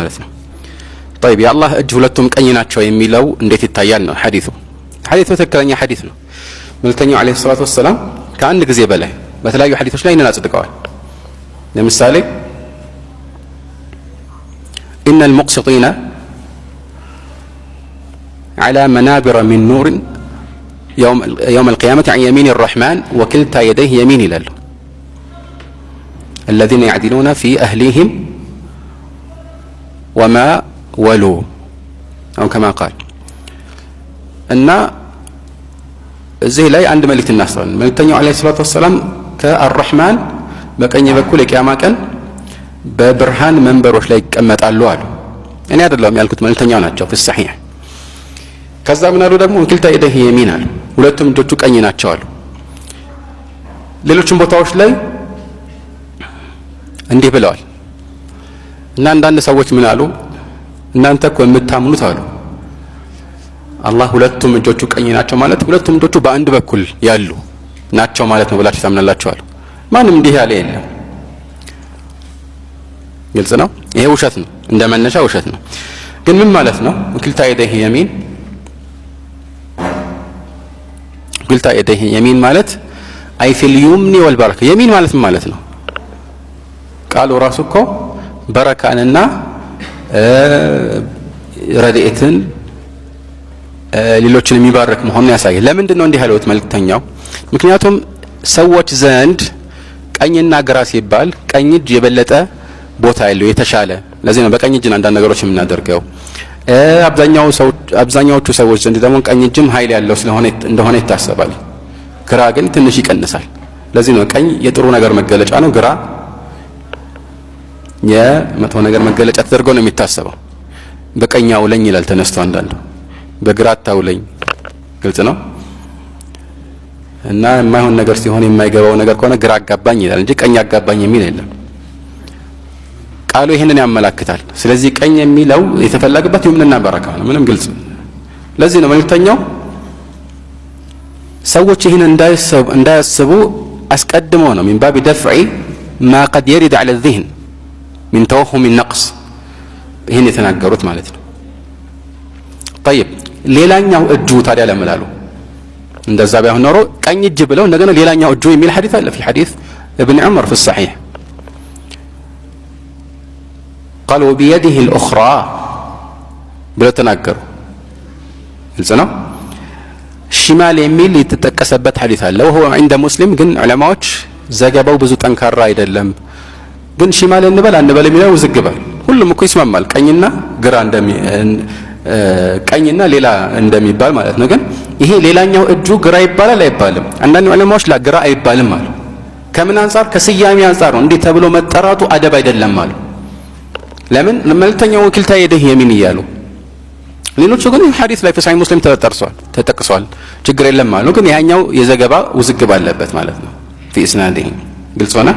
ማለት ነው። طيب የአላህ እጅ ሁለቱም ቀኝ ናቸው የሚለው እንዴት ይታያል ነው ሐዲሱ ትክክለኛ ሐዲስ ነው። መልእክተኛው አለይሂ ሰላቱ ወሰላም ከአንድ ጊዜ በላይ በተለያዩ ሐዲሶች ላይ አጽድቀዋል። ለምሳሌ إن المقسطين على منابر من نور يوم القيامة عن يمين الرحمن وكلتا يديه يمين ይላሉ الذين يعدلون في أهليهم وما ولوا أو كما قال እና እዚህ ላይ አንድ መልእክት እናስተውል። መልእክተኛው አለይሂ ሰላቱ ወሰላም ከአርራህማን በቀኝ በኩል የቂያማ ቀን በብርሃን መንበሮች ላይ ይቀመጣሉ አሉ። እኔ አይደለም ያልኩት መልእክተኛው ናቸው في الصحيح። ከዛ ምን አሉ ደግሞ ወኪልታ የደህ የሚን አሉ፣ ሁለቱም እጆቹ ቀኝ ናቸው አሉ። ሌሎችም ቦታዎች ላይ እንዲህ ብለዋል። እና አንዳንድ ሰዎች ምን አሉ፣ እናንተ እኮ የምታምኑት አሉ አላህ ሁለቱም እጆቹ ቀኝ ናቸው ማለት ሁለቱም እጆቹ በአንድ በኩል ያሉ ናቸው ማለት ነው ብላችሁ ታምናላችሁ አሉ። ማንም እንዲህ ያለ የለም። ግልጽ ነው። ይሄ ውሸት ነው፣ እንደ መነሻ ውሸት ነው። ግን ምን ማለት ነው ወኪልታ የደህ የሚን? ወኪልታ የደህ የሚን ማለት አይ ፊል ዩምኒ ወልበረካ። የሚን ማለት ምን ማለት ነው? ቃሉ ራሱ እኮ በረካንና ረድኤትን ሌሎችን የሚባርክ መሆኑን ያሳያል። ለምንድን ነው እንዲህ ያሉት መልእክተኛው? ምክንያቱም ሰዎች ዘንድ ቀኝና ግራ ሲባል ቀኝ እጅ የበለጠ ቦታ ያለው የተሻለ፣ ለዚህ ነው በቀኝ እጅ አንዳንድ ነገሮች የምናደርገው። አብዛኛዎቹ ሰዎች ዘንድ ደግሞ ቀኝ እጅም ኃይል ያለው እንደሆነ ይታሰባል። ግራ ግን ትንሽ ይቀንሳል። ለዚህ ነው ቀኝ የጥሩ ነገር መገለጫ ነው፣ ግራ የመጥፎ ነገር መገለጫ ተደርጎ ነው የሚታሰበው። በቀኝ አውለኝ ይላል ተነስቶ አንዳንዱ፣ በግራ አታውለኝ። ግልጽ ነው። እና የማይሆን ነገር ሲሆን የማይገባው ነገር ከሆነ ግራ አጋባኝ ይላል እንጂ ቀኝ አጋባኝ የሚል የለም። ቃሉ ይሄንን ያመላክታል። ስለዚህ ቀኝ የሚለው የተፈለገበት ይምንና በረካ ነው። ምንም ግልጽ። ለዚህ ነው መልእክተኛው ሰዎች ይሄን እንዳያስቡ አስቀድሞ ነው من باب دفع ما قد يرد على الذهن من توهم النقص ይሄን የተናገሩት ማለት ነው። طيب ሌላኛው እጁ ታዲያ ለምን አሉ? እንደዛ ባይሆን ኖሮ ቀኝ እጅ ብለው እንደገና ሌላኛው እጁ የሚል ሐዲስ አለ في حديث ابن عمر في الصحيح قال وبيده الأخرى ብለው ተናገሩ። ግልጽ ነው። ሽማል የሚል የተጠቀሰበት ሐዲስ አለ وهو عند مسلم ግን ዑለማዎች ዘገባው ብዙ ጠንካራ አይደለም። ግን ሽማል እንበል አንበል የሚለው ውዝግባል። ሁሉም እኮ ይስማማል ቀኝና ግራ ቀኝና ሌላ እንደሚባል ማለት ነው። ግን ይሄ ሌላኛው እጁ ግራ ይባላል አይባልም? አንዳንድ ዑለማዎች ግራ አይባልም አሉ። ከምን አንፃር? ከስያሜ አንፃር ነው። እንዴ ተብሎ መጠራቱ አደብ አይደለም አሉ። ለምን? መልእክተኛው ወኪልታ የደህ የሚን እያሉ ሌሎቹ ግን ሐዲስ ላይ في صحيح مسلم ተጠቅሷል ችግር የለም አሉ። ግን ያኛው የዘገባ ውዝግብ አለበት ማለት ነው في اسناده። ግልጽ ሆነ።